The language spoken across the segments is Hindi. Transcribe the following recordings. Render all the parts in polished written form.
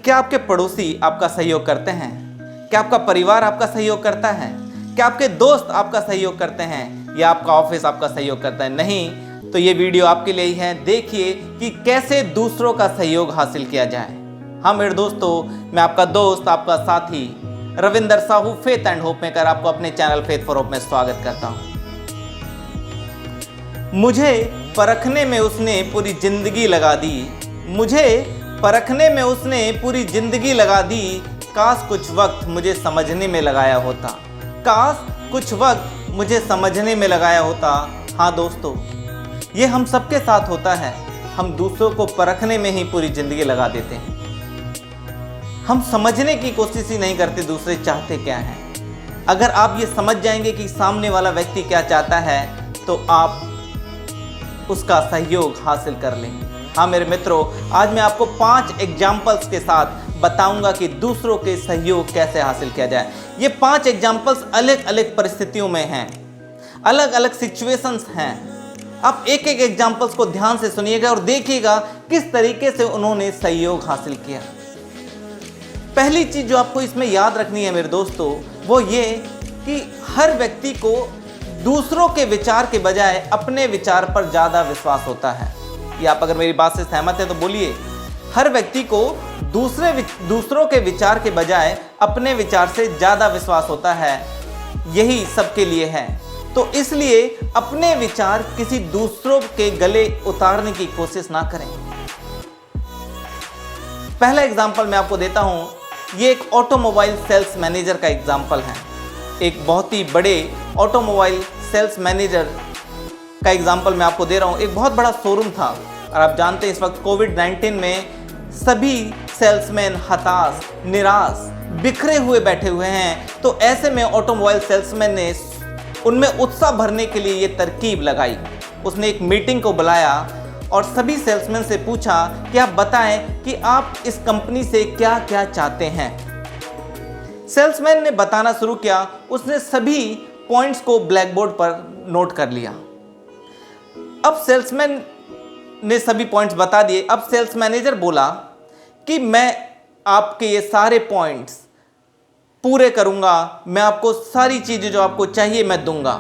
क्या आपके पड़ोसी आपका सहयोग करते हैं? क्या आपका परिवार आपका सहयोग करता है? क्या आपके दोस्त आपका सहयोग करते हैं या आपका ऑफिस आपका सहयोग करता है? नहीं तो ये वीडियो आपके लिए ही है। देखिए कि कैसे दूसरों का सहयोग हासिल किया जाए। हाँ मेरे दोस्तों, मैं आपका दोस्त, आपका साथी Ravinder Sahu faith and hope maker आपको अपने चैनल फेथ फॉर होप में स्वागत करता हूँ। मुझे परखने में उसने पूरी जिंदगी लगा दी, मुझे परखने में उसने पूरी जिंदगी लगा दी। काश कुछ वक्त मुझे समझने में लगाया होता, काश कुछ वक्त मुझे समझने में लगाया होता। हाँ दोस्तों, ये हम सबके साथ होता है। हम दूसरों को परखने में ही पूरी जिंदगी लगा देते हैं। हम समझने की कोशिश ही नहीं करते दूसरे चाहते क्या हैं। अगर आप ये समझ जाएंगे कि सामने वाला व्यक्ति क्या चाहता है तो आप उसका सहयोग हासिल कर लेंगे। हाँ मेरे मित्रों, आज मैं आपको 5 एग्जाम्पल्स के साथ बताऊंगा कि दूसरों के सहयोग कैसे हासिल किया जाए। ये 5 एग्जाम्पल्स अलग अलग परिस्थितियों में हैं, अलग अलग सिचुएशंस हैं। आप एक एक एग्जाम्पल्स को ध्यान से सुनिएगा और देखिएगा किस तरीके से उन्होंने सहयोग हासिल किया। पहली चीज जो आपको इसमें याद रखनी है मेरे दोस्तों, वो ये कि हर व्यक्ति को दूसरों के विचार के बजाय अपने विचार पर ज़्यादा विश्वास होता है। ये आप अगर मेरी बात से सहमत हैं तो बोलिए। हर व्यक्ति को दूसरों के विचार के बजाय अपने विचार से ज़्यादा विश्वास होता है। यही सबके लिए है। तो इसलिए अपने विचार किसी दूसरों के गले उतारने की कोशिश ना करें। पहला एग्जाम्पल मैं आपको देता हूँ। ये एक ऑटोमोबाइल सेल्स मैनेजर का एग्जाम्पल है। एक बहुत ही बड़े ऑटोमोबाइल सेल्स मैनेजर का एग्जाम्पल मैं आपको दे रहा हूँ। एक बहुत बड़ा शोरूम था और आप जानते हैं इस वक्त कोविड-19 में सभी सेल्समैन हताश, निराश, बिखरे हुए बैठे हुए हैं। तो ऐसे में ऑटोमोबाइल सेल्समैन ने उनमें उत्साह भरने के लिए ये तरकीब लगाई। उसने एक मीटिंग को बुलाया और सभी सेल्समैन से पूछा कि आप बताएं कि आप इस कंपनी से क्या क्या चाहते हैं। सेल्समैन ने बताना शुरू किया। उसने सभी पॉइंट्स को ब्लैक बोर्ड पर नोट कर लिया। अब सेल्समैन ने सभी पॉइंट्स बता दिए। अब सेल्स मैनेजर बोला कि मैं आपके ये सारे पॉइंट्स पूरे करूंगा, मैं आपको सारी चीजें जो आपको चाहिए मैं दूंगा।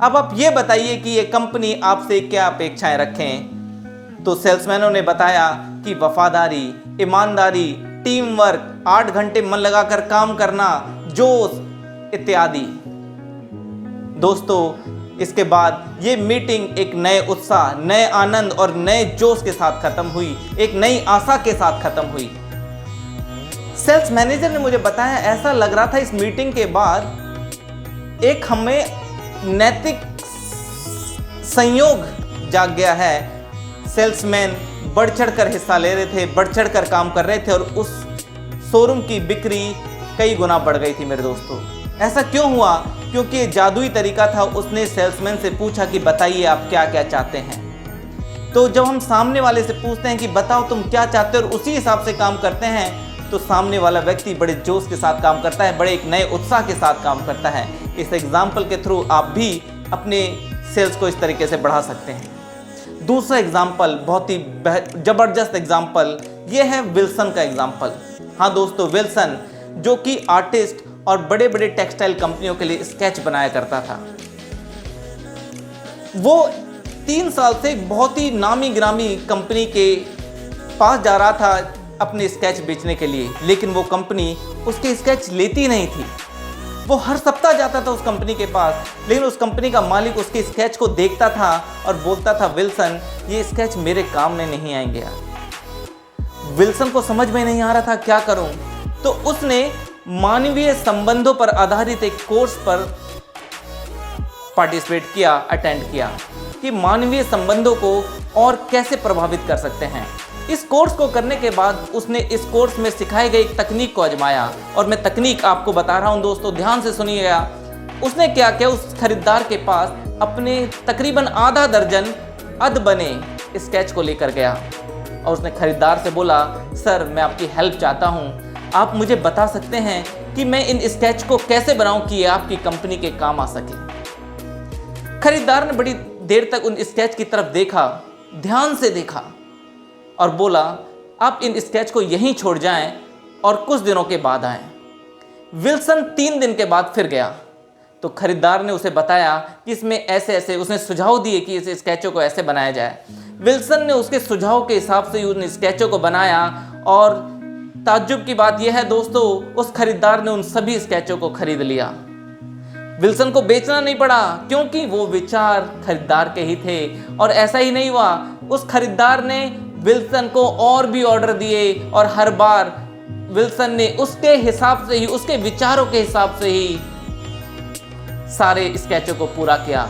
अब आप ये बताइए कि ये कंपनी आपसे क्या अपेक्षाएं रखें। तो सेल्समैनों ने बताया कि वफादारी, ईमानदारी, टीम वर्क, 8 घंटे मन लगाकर काम करना, जोश इत्यादि। दोस्तों, इसके बाद ये मीटिंग एक नए उत्साह, नए आनंद और नए जोश के साथ खत्म हुई, एक नई आशा के साथ खत्म हुई। सेल्स मैनेजर ने मुझे बताया, ऐसा लग रहा था इस मीटिंग के बाद एक हमें नैतिक संयोग जाग गया है। सेल्समैन बढ़ चढ़ कर हिस्सा ले रहे थे, बढ़ चढ़ कर काम कर रहे थे और उस शोरूम की बिक्री कई गुना बढ़ गई थी मेरे दोस्तों। ऐसा क्यों हुआ? क्योंकि ये जादुई तरीका था। उसने सेल्समैन से पूछा कि बताइए आप क्या क्या चाहते हैं। तो जब हम सामने वाले से पूछते हैं कि बताओ तुम क्या चाहते हो और उसी हिसाब से काम करते हैं, तो सामने वाला व्यक्ति बड़े जोश के साथ काम करता है, बड़े एक नए उत्साह के साथ काम करता है। इस एग्जाम्पल के थ्रू आप भी अपने सेल्स को इस तरीके से बढ़ा सकते हैं। दूसरा एग्जाम्पल, बहुत ही जबरदस्त एग्जाम्पल, ये है विल्सन का एग्जाम्पल। हाँ दोस्तों, विल्सन जो कि आर्टिस्ट और बड़े बड़े टेक्सटाइल कंपनियों के लिए स्केच बनाया करता था। वो 3 साल से बहुत ही नामी गिरामी कंपनी के पास जा रहा था अपने स्केच बेचने के लिए, लेकिन वो कंपनी उसके स्केच लेती नहीं थी। वो हर सप्ताह जाता था उस कंपनी के पास, लेकिन उस कंपनी का मालिक उसके स्केच को देखता था और बोलता था, विल्सन ये स्केच मेरे काम में नहीं आएंगे यार। विल्सन को समझ में नहीं आ रहा था क्या करूं। तो उसने मानवीय संबंधों पर आधारित एक कोर्स पर पार्टिसिपेट किया, अटेंड किया कि मानवीय संबंधों को और कैसे प्रभावित कर सकते हैं। इस कोर्स को करने के बाद उसने इस कोर्स में सिखाई गई तकनीक को आजमाया और मैं तकनीक आपको बता रहा हूं दोस्तों, ध्यान से सुनिएगा। उसने क्या किया, उस खरीदार के पास अपने तकरीबन आधा दर्जन अध बने स्केच को लेकर गया और उसने खरीदार से बोला, सर मैं आपकी हेल्प चाहता हूं, आप मुझे बता सकते हैं कि मैं इन स्केच को कैसे बनाऊं कि ये आपकी कंपनी के काम आ सके। खरीदार ने बड़ी देर तक उन स्केच की तरफ देखा, ध्यान से देखा और बोला, आप इन स्केच को यहीं छोड़ जाएं, और कुछ दिनों के बाद आए। विल्सन 3 दिन के बाद फिर गया तो खरीदार ने उसे बताया कि इसमें ऐसे ऐसे, उसने सुझाव दिए कि इस स्केचों को ऐसे बनाया जाए। विल्सन ने उसके सुझाव के हिसाब से उन स्केचों को बनाया और ताज्जुब की बात यह है दोस्तों, उस खरीदार ने उन सभी स्केचों को खरीद लिया। विल्सन को बेचना नहीं पड़ा क्योंकि वो विचार खरीदार के ही थे। और ऐसा ही नहीं हुआ, उस खरीदार ने विल्सन को और भी ऑर्डर दिए और हर बार विल्सन ने उसके हिसाब से ही, उसके विचारों के हिसाब से ही सारे स्केचों को पूरा किया।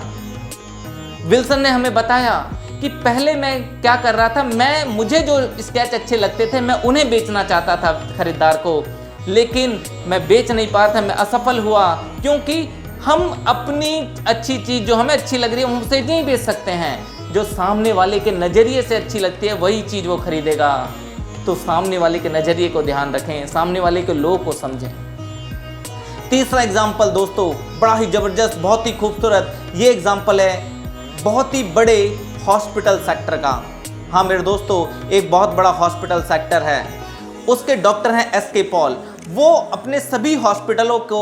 विल्सन ने हमें बताया कि पहले मैं क्या कर रहा था, मुझे जो स्केच अच्छे लगते थे मैं उन्हें बेचना चाहता था खरीदार को, लेकिन मैं बेच नहीं पा रहा था, मैं असफल हुआ क्योंकि हम अपनी अच्छी चीज़ जो हमें अच्छी लग रही है हम उसे नहीं बेच सकते हैं। जो सामने वाले के नज़रिए से अच्छी लगती है वही चीज़ वो खरीदेगा। तो सामने वाले के नज़रिए को ध्यान रखें, सामने वाले के लोग को समझें। तीसरा एग्जाम्पल दोस्तों बड़ा ही ज़बरदस्त, बहुत ही खूबसूरत। ये एग्जाम्पल है बहुत ही बड़े हॉस्पिटल सेक्टर का। हाँ मेरे दोस्तों, एक बहुत बड़ा हॉस्पिटल सेक्टर है, उसके डॉक्टर हैं एस.के. पॉल। वो अपने सभी हॉस्पिटलों को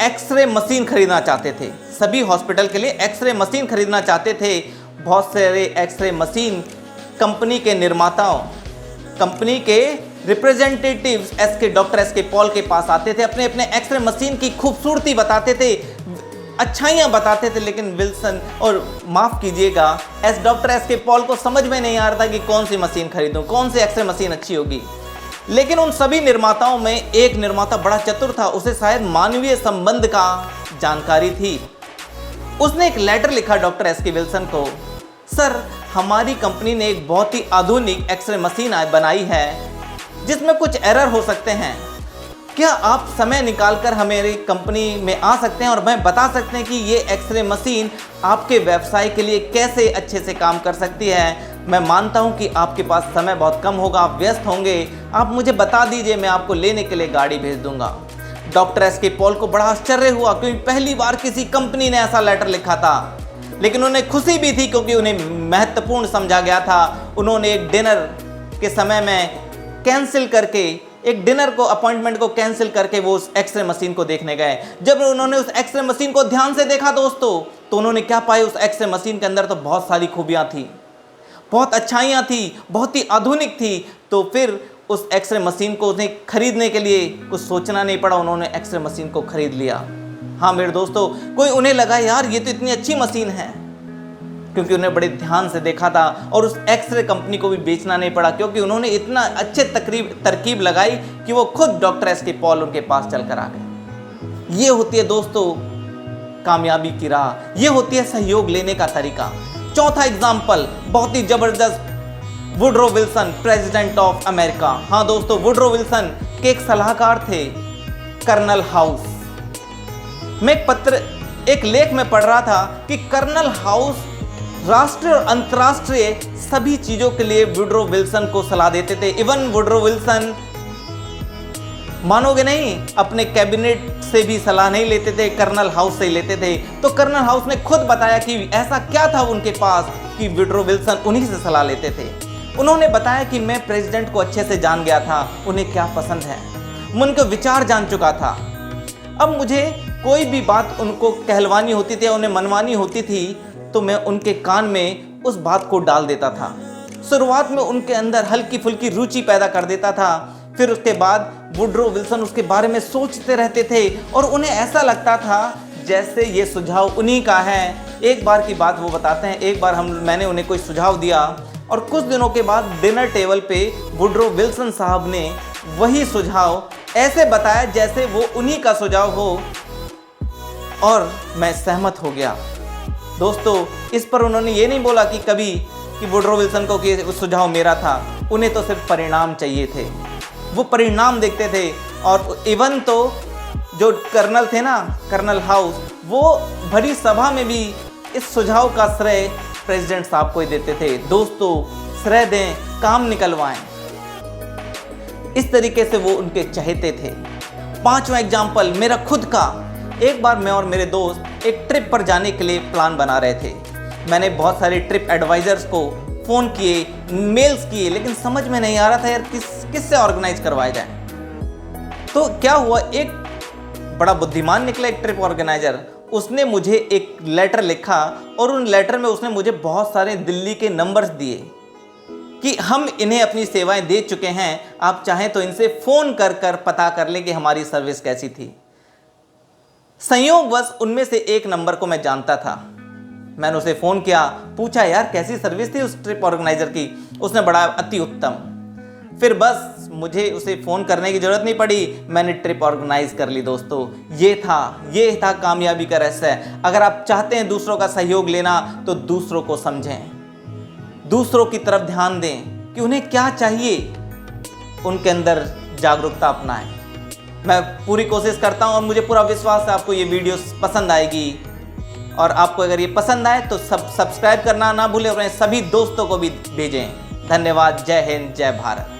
एक्सरे मशीन खरीदना चाहते थे, सभी हॉस्पिटल के लिए एक्सरे मशीन खरीदना चाहते थे। बहुत सारे एक्सरे मशीन कंपनी के निर्माताओं, कंपनी के रिप्रेजेंटेटिव्स डॉक्टर एस.के. पॉल के पास आते थे, अपने अपने एक्सरे मशीन की खूबसूरती बताते थे, अच्छाइयाँ बताते थे। लेकिन विल्सन, और माफ़ कीजिएगा, डॉक्टर एस.के. पॉल को समझ में नहीं आ रहा था कि कौन सी मशीन खरीदूं, कौन सी एक्सरे मशीन अच्छी होगी। लेकिन उन सभी निर्माताओं में एक निर्माता बड़ा चतुर था, उसे शायद मानवीय संबंध का जानकारी थी। उसने एक लेटर लिखा डॉक्टर एस.के. विल्सन को, सर हमारी कंपनी ने एक बहुत ही आधुनिक एक्सरे मशीन बनाई है जिसमें कुछ एरर हो सकते हैं, क्या आप समय निकालकर हमारी कंपनी में आ सकते हैं और हमें बता सकते हैं कि ये एक्सरे मशीन आपके व्यवसाय के लिए कैसे अच्छे से काम कर सकती है। मैं मानता हूं कि आपके पास समय बहुत कम होगा, आप व्यस्त होंगे, आप मुझे बता दीजिए, मैं आपको लेने के लिए गाड़ी भेज दूंगा। Doctor S K. पॉल को बड़ा आश्चर्य हुआ क्योंकि पहली बार किसी कंपनी ने ऐसा लेटर लिखा था, लेकिन उन्हें खुशी भी थी क्योंकि उन्हें महत्वपूर्ण समझा गया था। उन्होंने एक डिनर के समय में कैंसिल करके, एक डिनर को, अपॉइंटमेंट को कैंसिल करके वो उस एक्सरे मशीन को देखने गए। जब उन्होंने उस एक्सरे मशीन को ध्यान से देखा दोस्तों, तो उन्होंने क्या पाया, उस एक्सरे मशीन के अंदर तो बहुत सारी खूबियाँ थी, बहुत अच्छाइयाँ थी, बहुत ही आधुनिक थी। तो फिर उस एक्सरे मशीन को उन्हें खरीदने के लिए कुछ सोचना नहीं पड़ा, उन्होंने एक्सरे मशीन को खरीद लिया। हाँ मेरे दोस्तों, कोई उन्हें लगा यार ये तो इतनी अच्छी मशीन है, क्योंकि उन्हें बड़े ध्यान से देखा था। और उस एक्सरे कंपनी को भी बेचना नहीं पड़ा क्योंकि उन्होंने इतना अच्छे तरकीब लगाई कि वो खुद डॉक्टर एस.के. पॉल उनके पास चल कर आ गए। ये होती है दोस्तों कामयाबी की राह, ये होती है सहयोग लेने का तरीका। चौथा एग्जाम्पल बहुत ही जबरदस्त, Woodrow Wilson, president of America. हाँ दोस्तों, वुडरो विल्सन के एक सलाहकार थे कर्नल हाउस। मैं एक लेख में पढ़ रहा था कि कर्नल हाउस राष्ट्रीय और अंतर्राष्ट्रीय सभी चीजों के लिए वुडरो विल्सन को सलाह देते थे। इवन वुडरो विल्सन, मानोगे नहीं, अपने कैबिनेट से भी सलाह नहीं लेते थे, कर्नल हाउस से ही लेते थे। तो कर्नल हाउस ने खुद बताया कि ऐसा क्या था उनके पास कि वुडरो विल्सन उन्हीं से सलाह लेते थे। उन्होंने बताया कि मैं प्रेसिडेंट को अच्छे से जान गया था, उन्हें क्या पसंद है, मैं उनके विचार जान चुका था। अब मुझे कोई भी बात उनको कहलवानी होती थी, उन्हें मनवानी होती थी, तो मैं उनके कान में उस बात को डाल देता था। शुरुआत में उनके अंदर हल्की फुल्की रुचि पैदा कर देता था, फिर उसके बाद वुडरो विल्सन उसके बारे में सोचते रहते थे और उन्हें ऐसा लगता था जैसे ये सुझाव उन्हीं का है। एक बार की बात वो बताते हैं, एक बार मैंने उन्हें कोई सुझाव दिया और कुछ दिनों के बाद डिनर टेबल पे वुडरो विल्सन साहब ने वही सुझाव ऐसे बताया जैसे वो उन्हीं का सुझाव हो, और मैं सहमत हो गया। दोस्तों, इस पर उन्होंने ये नहीं बोला कि कभी कि वुडरो विल्सन को कि वो सुझाव मेरा था, उन्हें तो सिर्फ परिणाम चाहिए थे, वो परिणाम देखते थे। और इवन तो जो कर्नल थे ना, कर्नल हाउस, वो भरी सभा में भी इस सुझाव का श्रेय प्रेसिडेंट साहब को ही देते थे। दोस्तों, श्रेय दें, काम निकलवाएं, इस तरीके से वो उनके चहेते थे। पांचवा एग्जाम्पल मेरा खुद का। एक बार मैं और मेरे दोस्त एक ट्रिप पर जाने के लिए प्लान बना रहे थे। मैंने बहुत सारे ट्रिप एडवाइजर्स को फ़ोन किए, मेल्स किए, लेकिन समझ में नहीं आ रहा था यार किससे ऑर्गेनाइज करवाया जाए। तो क्या हुआ, एक बड़ा बुद्धिमान निकला एक ट्रिप ऑर्गेनाइजर। उसने मुझे एक लेटर लिखा और उन लेटर में उसने मुझे बहुत सारे दिल्ली के नंबर्स दिए कि हम इन्हें अपनी सेवाएं दे चुके हैं, आप चाहें तो इनसे फ़ोन कर कर पता कर लें कि हमारी सर्विस कैसी थी। संयोगवश उनमें से एक नंबर को मैं जानता था। मैंने उसे फ़ोन किया, पूछा यार कैसी सर्विस थी उस ट्रिप ऑर्गेनाइजर की। उसने बड़ा अति उत्तम। फिर बस मुझे उसे फ़ोन करने की ज़रूरत नहीं पड़ी, मैंने ट्रिप ऑर्गेनाइज कर ली दोस्तों। ये था कामयाबी का रहस्य। अगर आप चाहते हैं दूसरों का सहयोग लेना तो दूसरों को समझें, दूसरों की तरफ ध्यान दें कि उन्हें क्या चाहिए, उनके अंदर जागरूकता अपनाएं। मैं पूरी कोशिश करता हूं और मुझे पूरा विश्वास है आपको ये वीडियो पसंद आएगी। और आपको अगर ये पसंद आए तो सब्सक्राइब करना ना भूलें और अपने सभी दोस्तों को भी भेजें। धन्यवाद। जय हिंद, जय भारत।